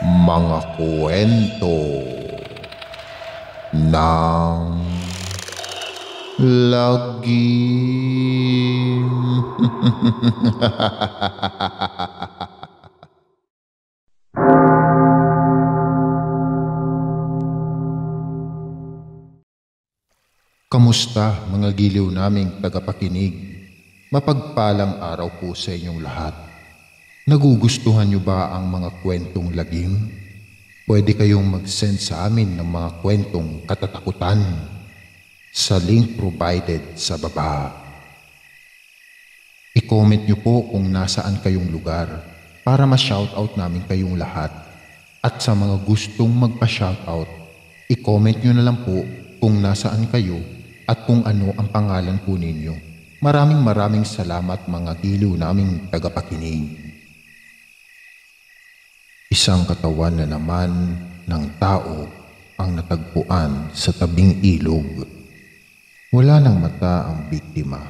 Mga kwento ng lagim. Kamusta mga giliw naming tagapakinig? Mapagpalang araw po sa inyong lahat. Nagugustuhan niyo ba ang mga kwentong lagim? Pwede kayong mag-send sa amin ng mga kwentong katatakutan sa link provided sa baba. I-comment niyo po kung nasaan kayong lugar para ma-shoutout namin kayong lahat. At sa mga gustong magpa-shoutout, i-comment niyo na lang po kung nasaan kayo at kung ano ang pangalan po ninyo. Maraming salamat mga giliw naming tagapakinig. Isang katawan na naman ng tao ang natagpuan sa tabing ilog. Wala ng mata ang biktima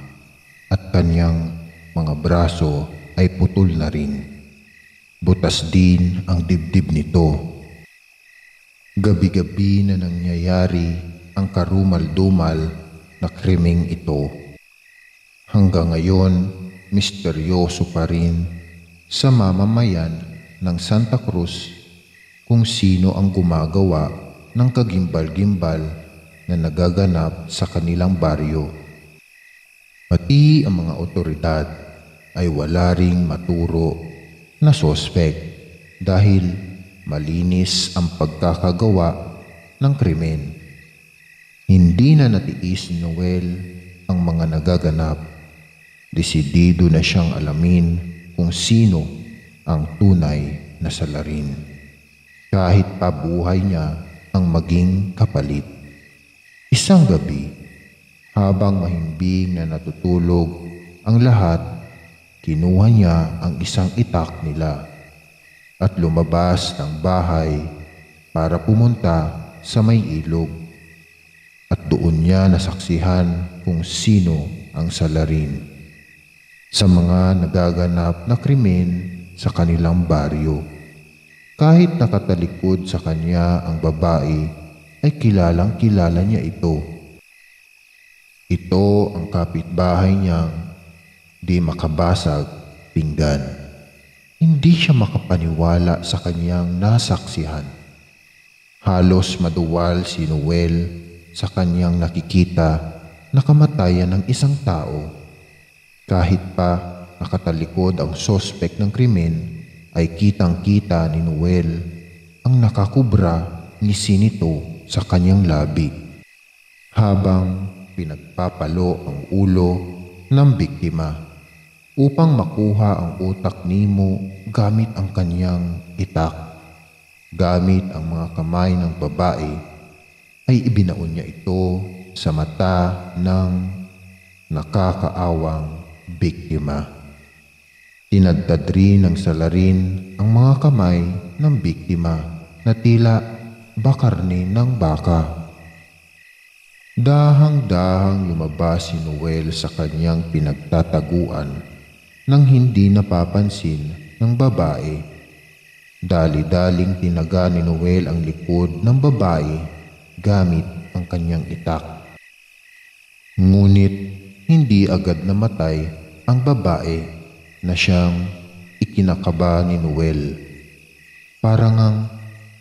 at kanyang mga braso ay putol na rin. Butas din ang dibdib nito. Gabi-gabi na nangyayari ang karumal-dumal na krimeng ito. Hanggang ngayon, misteryoso pa rin sa mamamayan ng Santa Cruz kung sino ang gumagawa ng kagimbal-gimbal na nagaganap sa kanilang baryo. Pati ang mga otoridad ay wala ring maturo na sospek dahil malinis ang pagkakagawa ng krimen. Hindi na natiis ni Noel ang mga nagaganap. Desidido na siyang alamin kung sino ang tunay na salarin. Kahit pa buhay niya ang maging kapalit. Isang gabi, habang mahimbing na natutulog ang lahat, kinuha niya ang isang itak nila at lumabas ng bahay para pumunta sa may ilog. At doon niya nasaksihan kung sino ang salarin sa mga nagaganap na krimen sa kanilang baryo. Kahit nakatalikod sa kanya ang babae, ay kilalang-kilala niya ito. Ito ang kapitbahay niyang di makabasag pinggan. Hindi siya makapaniwala sa kanyang nasaksihan. Halos maduwal si Noel sa kanyang nakikita na kamatayan ng isang tao. Kahit pa nakatalikod ang sospek ng krimen, ay kitang-kita ni Noel ang nakakubra ngisi nito sa kanyang labi habang pinagpapalo ang ulo ng biktima upang makuha ang utak nimo gamit ang kanyang itak. Gamit ang mga kamay ng babae ay ibinaon niya ito sa mata ng nakakaawang biktima. Tinadtad rin ng salarin ang mga kamay ng biktima na tila bakarne ng baka. Dahang-dahang lumabas si Noel sa kanyang pinagtataguan nang hindi napapansin ng babae. Dali-daling tinaga ni Noel ang likod ng babae gamit ang kanyang itak. Ngunit hindi agad namatay ang babae na siyang ikinakaba ni Noel. Parang ang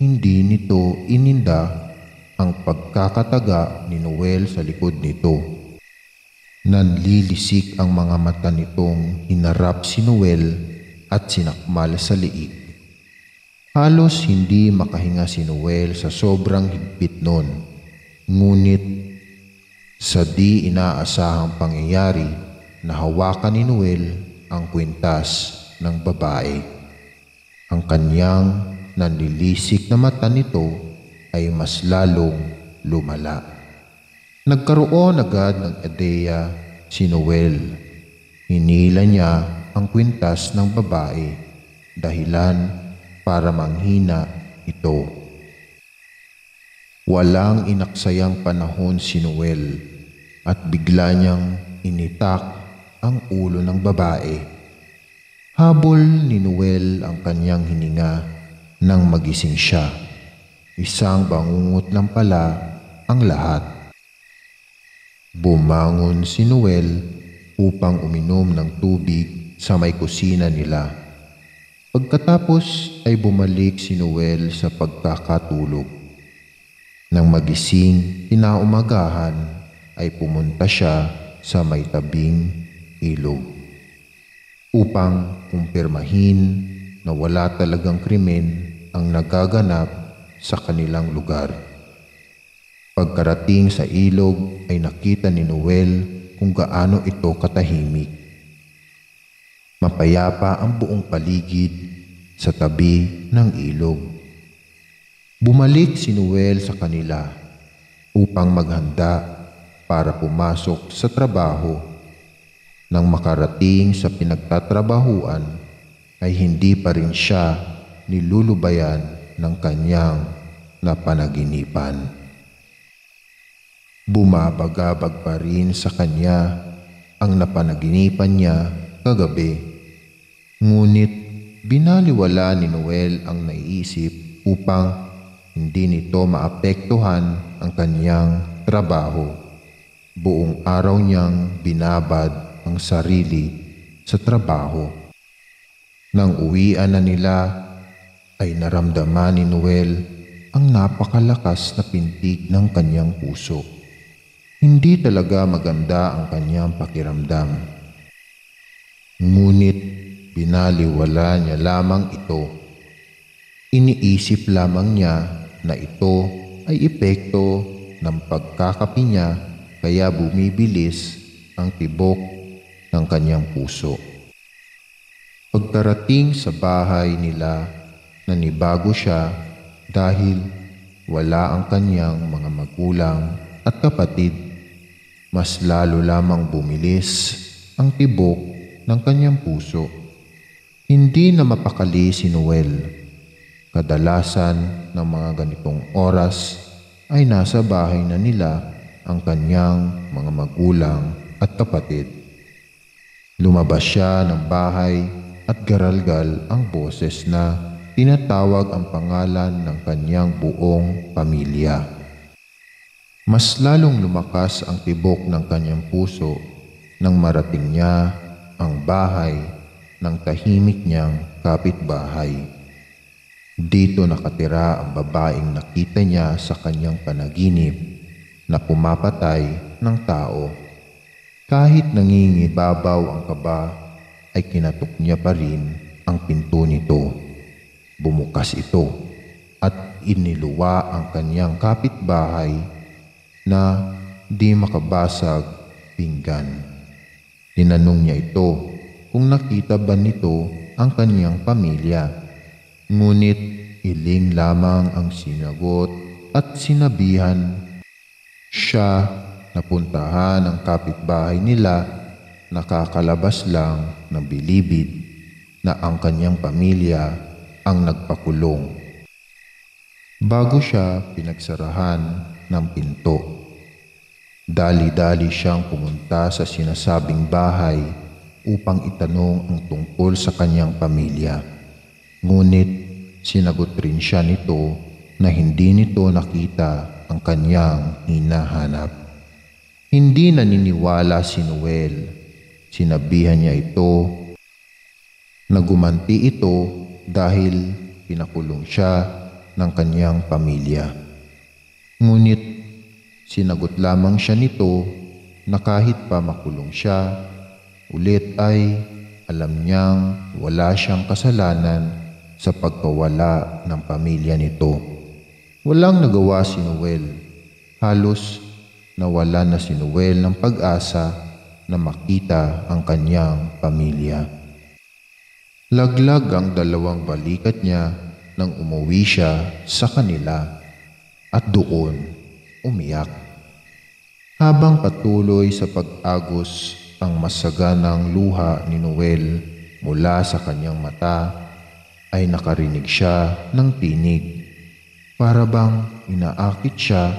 hindi nito ininda ang pagkakataga ni Noel sa likod nito. Nanlilisik ang mga mata nitong hinarap si Noel at sinakmal sa liig. Halos hindi makahinga si Noel sa sobrang higpit nun. Ngunit sa di inaasahang pangyayari, nahawakan ni Noel ang kwintas ng babae. Ang kanyang nanlilisik na mata nito ay mas lalong lumala. Nagkaroon agad ng ideya si Noel. Hinila niya ang kwintas ng babae, dahilan para manghina ito. Walang inaksayang panahon si Noel at bigla niyang initak ang ulo ng babae. Habol ni Noel ang kanyang hininga Nang magising siya, isang bangungot lang pala ang lahat. Bumangon si Noel upang uminom ng tubig sa may kusina nila. Pagkatapos ay bumalik si Noel sa pagkakatulog. Nang magising kinaumagahan ay pumunta siya sa may tabing ilog upang kumpirmahin na wala talagang krimen ang nagaganap sa kanilang lugar. Pagkarating sa ilog ay nakita ni Noel kung gaano ito katahimik. Mapayapa ang buong paligid sa tabi ng ilog. Bumalik si Noel sa kanila upang maghanda para pumasok sa trabaho. Nang makarating sa pinagtatrabahuan ay hindi pa rin siya nilulubayan ng kanyang napanaginipan. Bumabagabag pa rin sa kanya ang napanaginipan niya kagabi. Ngunit binaliwala ni Noel ang naiisip upang hindi nito maapektuhan ang kanyang trabaho. Buong araw niyang binabad ang sarili sa trabaho. Nang uwian na nila ay naramdaman ni Noel ang napakalakas na pintig ng kanyang puso. Hindi talaga maganda ang kanyang pakiramdam. Ngunit binaliwala niya lamang ito. Iniisip lamang niya na ito ay epekto ng pagkakapi niya kaya bumibilis ang tibok ng kanyang puso. Pagkarating sa bahay nila, nanibago siya dahil wala ang kanyang mga magulang at kapatid. Mas lalo lamang bumilis ang tibok ng kanyang puso. Hindi na mapakali si Noel. Kadalasan ng mga ganitong oras ay nasa bahay na nila ang kanyang mga magulang at kapatid. Lumabas siya ng bahay at garalgal ang boses na tinatawag ang pangalan ng kanyang buong pamilya. Mas lalong lumakas ang tibok ng kanyang puso nang marating niya ang bahay ng tahimik niyang kapitbahay. Dito nakatira ang babaeng nakita niya sa kanyang panaginip na pumapatay ng tao. Kahit nangingibabaw ang kaba, ay kinatok niya pa rin ang pinto nito. Bumukas ito at iniluwa ang kanyang kapitbahay na di makabasag pinggan. Tinanong niya ito kung nakita ba nito ang kanyang pamilya. Ngunit iling lamang ang sinagot at sinabihan siya napuntahan ang kapitbahay nila, nakakalabas lang ng bilibid na ang kanyang pamilya ang nagpakulong. Bago siya pinagsarahan ng pinto, dali-dali siyang pumunta sa sinasabing bahay upang itanong ang tungkol sa kanyang pamilya. Ngunit sinagot rin siya nito na hindi nito nakita ang kanyang hinahanap. Hindi naniniwala si Noel. Sinabihan niya ito na gumanti ito dahil pinakulong siya ng kanyang pamilya. Ngunit sinagot lamang siya nito na kahit pa makulong siya, ulit ay alam niyang wala siyang kasalanan sa pagkawala ng pamilya nito. Walang nagawa si Noel. Halos nawala na si Noel ng pag-asa na makita ang kanyang pamilya. Laglag ang dalawang balikat niya nang umuwi siya sa kanila at doon umiyak. Habang patuloy sa pag-agos ang masaganang luha ni Noel mula sa kanyang mata, ay nakarinig siya ng tinig. Para bang inaakit siya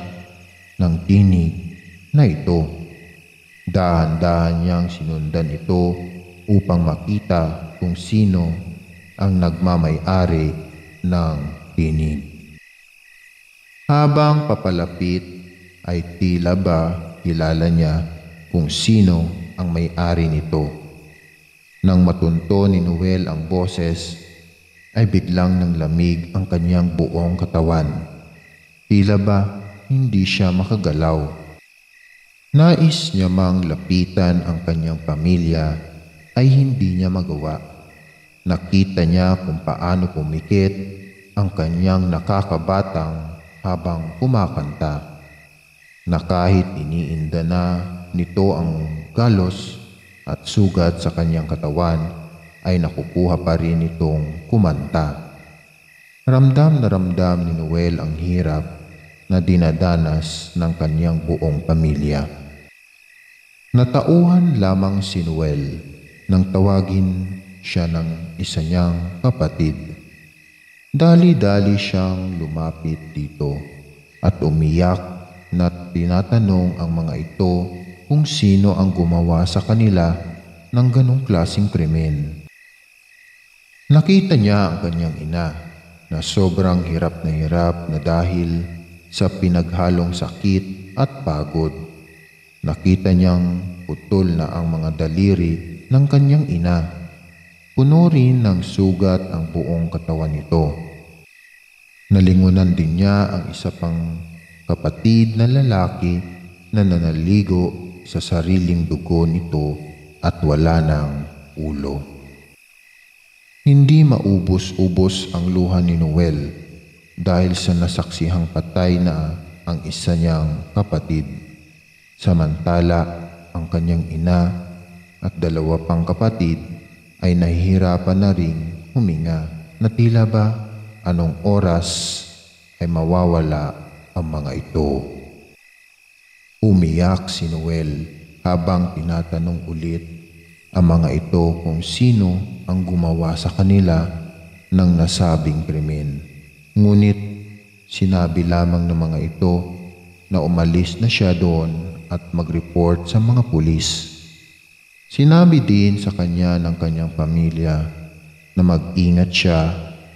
ng tinig na ito. Dahan-dahan niyang sinundan ito upang makita kung sino ang nagmamay-ari ng tinig. Habang papalapit ay tila ba kilala niya kung sino ang may-ari nito. Nang matunto ni Noel ang boses, ay biglang nanglamig ang kanyang buong katawan. Tila ba hindi siya makagalaw. Nais niya mang lapitan ang kanyang pamilya ay hindi niya magawa. Nakita niya kung paano pumikit ang kanyang nakakabatang habang kumakanta, na kahit iniinda na nito ang galos at sugat sa kanyang katawan ay nakukuha pa rin itong kumanta. Ramdam na ramdam ni Noel ang hirap na dinadanas ng kanyang buong pamilya. Natauhan lamang si Noel nang tawagin siya ng isa niyang kapatid. Dali-dali siyang lumapit dito at umiyak na tinatanong ang mga ito kung sino ang gumawa sa kanila ng ganong klaseng krimen. Nakita niya ang kanyang ina na sobrang hirap na dahil sa pinaghalong sakit at pagod. Nakita niyang putol na ang mga daliri ng kanyang ina. Puno rin ng sugat ang buong katawan nito. Nalingunan din niya ang isa pang kapatid na lalaki na nanaligo sa sariling dugo nito at wala ng ulo. Hindi maubos-ubos ang luha ni Noel dahil sa nasaksihang patay na ang isa niyang kapatid. Samantala, ang kanyang ina at dalawa pang kapatid ay nahihirapan na ring huminga na tila ba anong oras ay mawawala ang mga ito. Umiyak si Noel habang tinatanong ulit ang mga ito kung sino ang gumawa sa kanila ng nasabing krimen. Ngunit sinabi lamang ng mga ito na umalis na siya doon at mag-report sa mga pulis. Sinabi din sa kanya ng kanyang pamilya na mag-ingat siya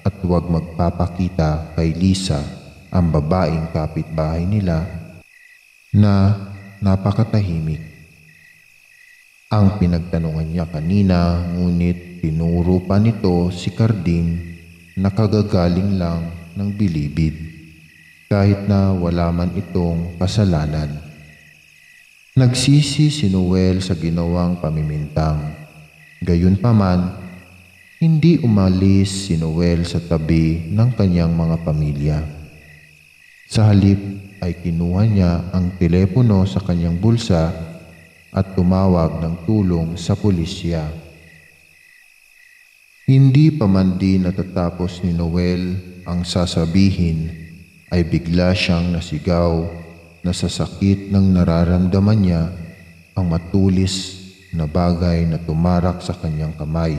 at huwag magpapakita kay Lisa, ang babaeng kapitbahay nila, na napakatahimik. Ang pinagtanungan niya kanina, ngunit tinuro pa nito si Carding na kagagaling lang ng bilibid, kahit na wala man itong kasalanan. Nagsisi si Noel sa ginawang pamimintang. Gayunpaman, hindi umalis si Noel sa tabi ng kanyang mga pamilya. Sa halip ay kinuha niya ang telepono sa kanyang bulsa at tumawag ng tulong sa pulisya. Hindi pa man din natatapos ni Noel ang sasabihin ay bigla siyang nasigaw na sa sakit ng nararamdaman niya ang matulis na bagay na tumarak sa kanyang kamay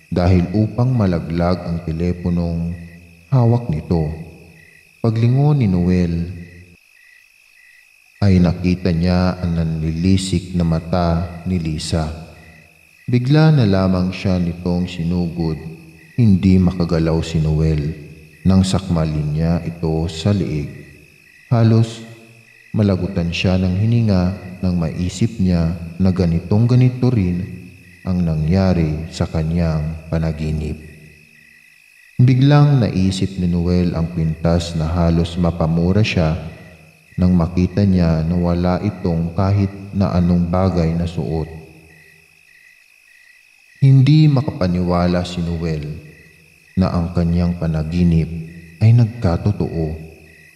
dahil upang malaglag ang teleponong hawak nito. Paglingon ni Noel ay nakita niya ang nanlilisik na mata ni Lisa. Bigla na lamang siya nitong sinugod. Hindi makagalaw si Noel nang sakmalin niya ito sa liig. Halos malagutan siya ng hininga nang maisip niya na ganito rin ang nangyari sa kanyang panaginip. Biglang naisip ni Noel ang kwintas na halos mapamura siya nang makita niya na wala itong kahit na anong bagay na suot. Hindi makapaniwala si Noel na ang kanyang panaginip ay nagkatotoo.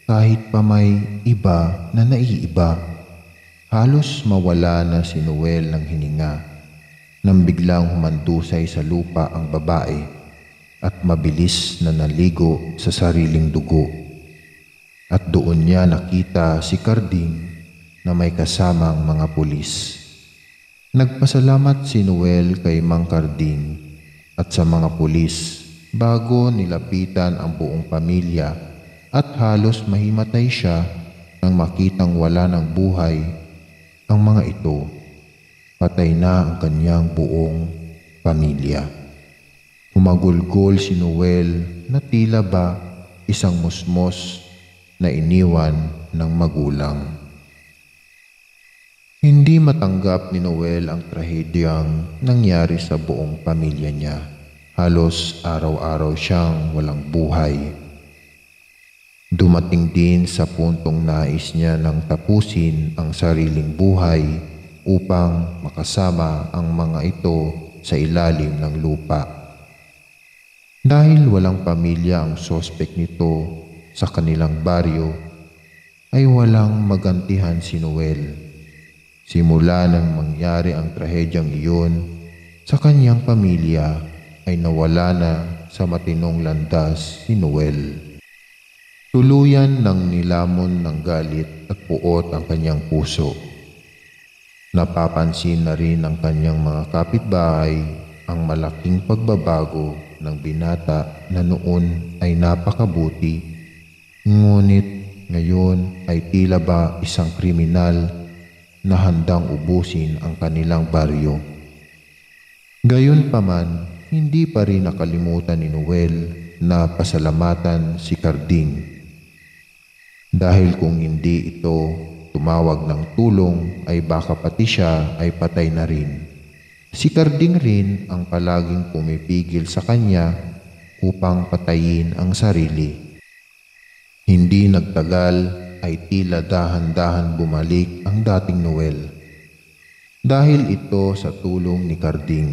Kahit pa may iba na naiiba, halos mawala na si Noel ng hininga nang biglang humandusay sa lupa ang babae at mabilis na naligo sa sariling dugo. At doon niya nakita si Carding na may kasamang mga pulis. Nagpasalamat si Noel kay Mang Carding at sa mga pulis bago nilapitan ang buong pamilya. At halos mahimatay siya nang makitang wala ng buhay ang mga ito. Patay na ang kanyang buong pamilya. Humagulgol si Noel na tila ba isang musmos na iniwan ng magulang. Hindi matanggap ni Noel ang trahedyang nangyari sa buong pamilya niya. Halos araw-araw siyang walang buhay. Dumating din sa puntong nais niya nang tapusin ang sariling buhay upang makasama ang mga ito sa ilalim ng lupa. Dahil walang pamilya ang sospek nito sa kanilang baryo, ay walang magantihan si Noel. Simula nang mangyari ang trahedyang iyon, sa kanyang pamilya ay nawala na sa matinong landas si Noel. Tuluyan nang nilamon ng galit at puot ang kanyang puso. Napapansin na rin ng kanyang mga kapitbahay ang malaking pagbabago ng binata na noon ay napakabuti, ngunit ngayon ay tila ba isang kriminal na handang ubusin ang kanilang baryo. Gayunpaman, hindi pa rin nakalimutan ni Noel na pasalamatan si Carding. Dahil kung hindi ito tumawag ng tulong ay baka pati siya ay patay na rin. Si Carding rin ang palaging pumipigil sa kanya upang patayin ang sarili. Hindi nagtagal ay tila dahan-dahan bumalik ang dating Noel. Dahil ito sa tulong ni Carding.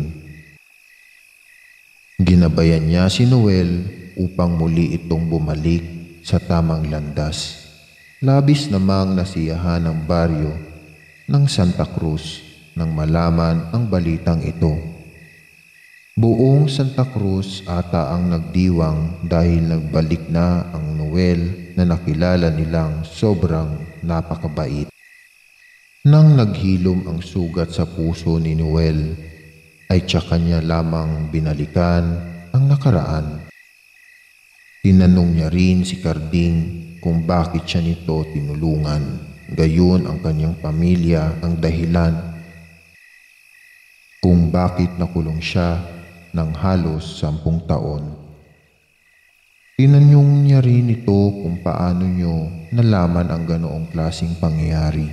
Ginabayan niya si Noel upang muli itong bumalik sa tamang landas. Labis namang nasiyahan ng baryo ng Santa Cruz nang malaman ang balitang ito. Buong Santa Cruz ata ang nagdiwang dahil nagbalik na ang Noel na nakilala nilang sobrang napakabait. Nang naghilom ang sugat sa puso ni Noel, ay tsaka niya lamang binalikan ang nakaraan. Tinanong niya rin si Carding kung bakit siya nito tinulungan, gayon ang kanyang pamilya ang dahilan kung bakit nakulong siya ng halos 10 taon. Tinanong niya rin ito kung paano niyo nalaman ang ganoong klaseng pangyayari.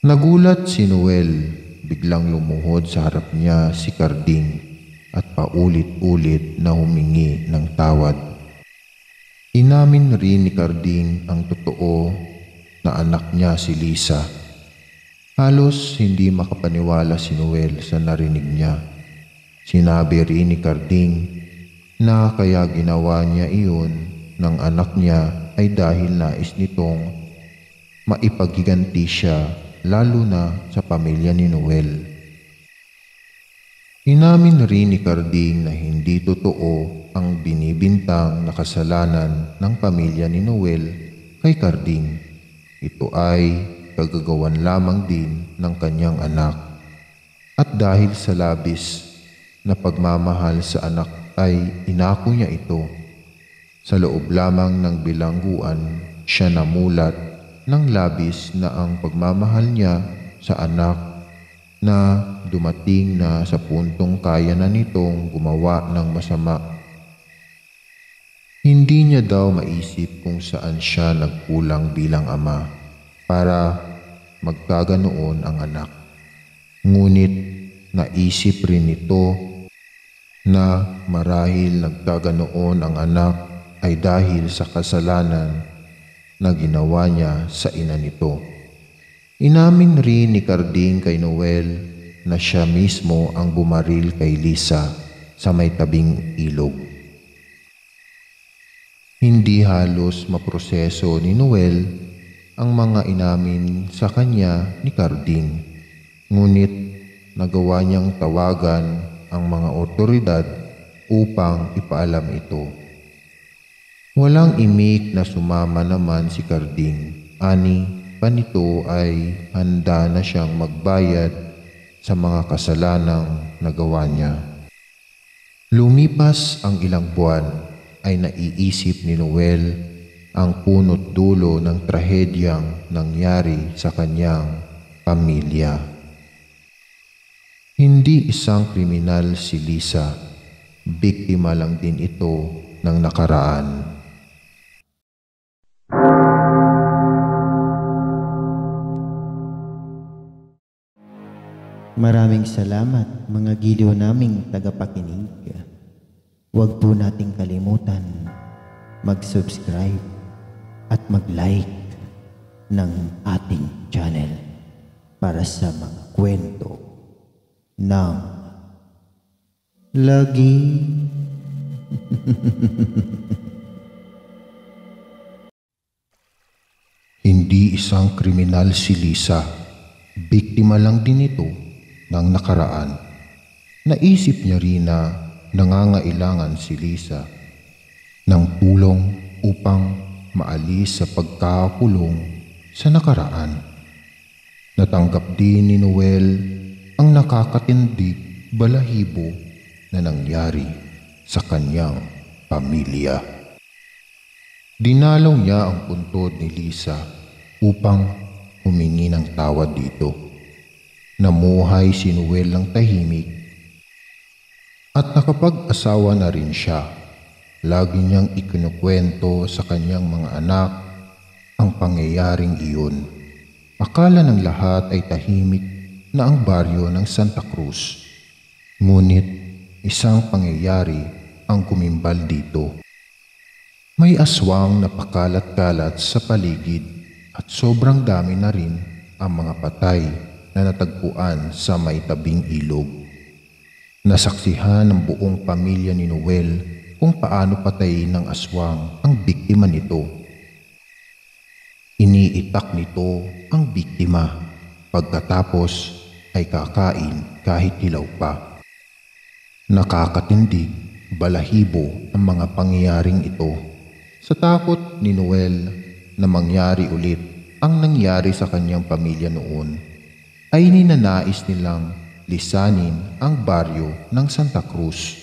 Nagulat si Noel, biglang lumuhod sa harap niya si Carding at paulit-ulit na humingi ng tawad. Inamin rin ni Carding ang totoo na anak niya si Lisa. Halos hindi makapaniwala si Noel sa narinig niya. Sinabi rin ni Carding na kaya ginawa niya iyon ng anak niya ay dahil nais nitong maipagiganti siya lalo na sa pamilya ni Noel. Inamin rin ni Carding na hindi totoo ang binibintang na kasalanan ng pamilya ni Noel kay Carding. Ito ay kagagawan lamang din ng kanyang anak. At dahil sa labis na pagmamahal sa anak ay inako niya ito. Sa loob lamang ng bilangguan, siya namulat ng labis na ang pagmamahal niya sa anak na dumating na sa puntong kaya na nitong gumawa ng masama. Hindi niya daw maisip kung saan siya nagkulang bilang ama para magkaganoon ang anak. Ngunit naisip rin nito na marahil nagkaganoon ang anak ay dahil sa kasalanan na ginawa niya sa ina nito. Inamin rin ni Carding kay Noel na siya mismo ang bumaril kay Lisa sa may tabing ilog. Hindi halos maproseso ni Noel ang mga inamin sa kanya ni Carding, ngunit nagawa niyang tawagan ang mga otoridad upang ipaalam ito. Walang imik na sumama naman si Carding. Ani pa nito ay handa na siyang magbayad sa mga kasalanang nagawa niya. Lumipas ang ilang buwan ay naiisip ni Noel ang punot dulo ng trahedyang nangyari sa kanyang pamilya. Hindi isang kriminal si Lisa, biktima lang din ito ng nakaraan. Maraming salamat mga giliw naming tagapakinig. Huwag po nating kalimutan mag-subscribe at mag-like ng ating channel para sa mga kwento ng lagi. Hindi isang kriminal si Lisa, biktima lang din ito ng nakaraan. Naisip niya rin na nangangailangan si Lisa ng tulong upang maalis sa pagkakakulong sa nakaraan. Natanggap din ni Noel ang nakakatindig balahibo na nangyari sa kanyang pamilya. Dinalaw niya ang puntod ni Lisa upang humingi ng tawad dito. Namuhay si Noel ng tahimik at nakapag-asawa na rin siya. Lagi niyang ikinukwento sa kanyang mga anak ang pangyayaring iyon. Akala ng lahat ay tahimik na ang baryo ng Santa Cruz. Ngunit isang pangyayari ang gumimbal dito. May aswang na pakalat-kalat sa paligid at sobrang dami na rin ang mga patay na natagpuan sa may tabing ilog. Nasaksihan ng buong pamilya ni Noel kung paano patayin ng aswang ang biktima nito. Iniitak nito ang biktima, pagkatapos ay kakain kahit hilaw pa. Nakakatindig, balahibo ang mga pangyayaring ito. Sa takot ni Noel na mangyari ulit ang nangyari sa kanyang pamilya noon, ay ninanais nilang lisanin ang baryo ng Santa Cruz.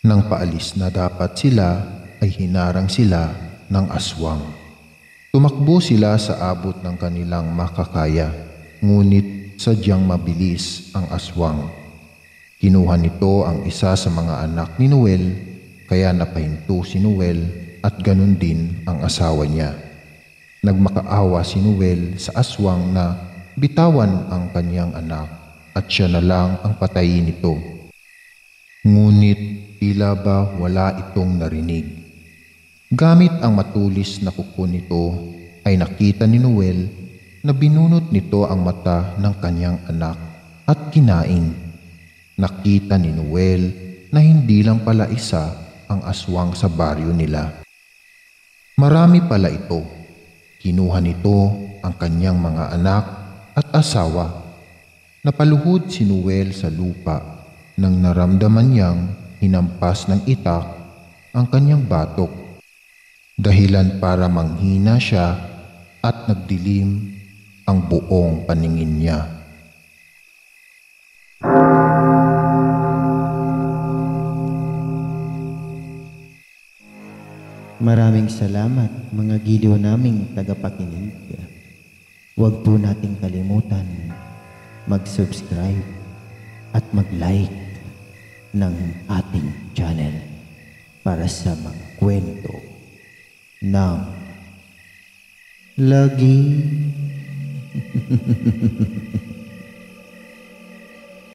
Nang paalis na dapat sila, ay hinarang sila ng aswang. Tumakbo sila sa abot ng kanilang makakaya, ngunit sadyang mabilis ang aswang. Kinuha nito ang isa sa mga anak ni Noel, kaya napahinto si Noel at ganun din ang asawa niya. Nagmakaawa si Noel sa aswang na bitawan ang kanyang anak at siya na lang ang patayin nito. Ngunit tila ba wala itong narinig. Gamit ang matulis na kuko nito ay nakita ni Noel na binunot nito ang mata ng kanyang anak at kinain. Nakita ni Noel na hindi lang pala isa ang aswang sa baryo nila. Marami pala ito. Kinuha nito ang kanyang mga anak at asawa. Napaluhod si Noel sa lupa nang naramdaman niyang hinampas ng itak ang kanyang batok. Dahilan para manghina siya at nagdilim ang buong paningin niya. Maraming salamat mga giliw naming tagapakinig. Huwag po nating kalimutan mag-subscribe at mag-like ng ating channel para sa mga kwento ng lagi.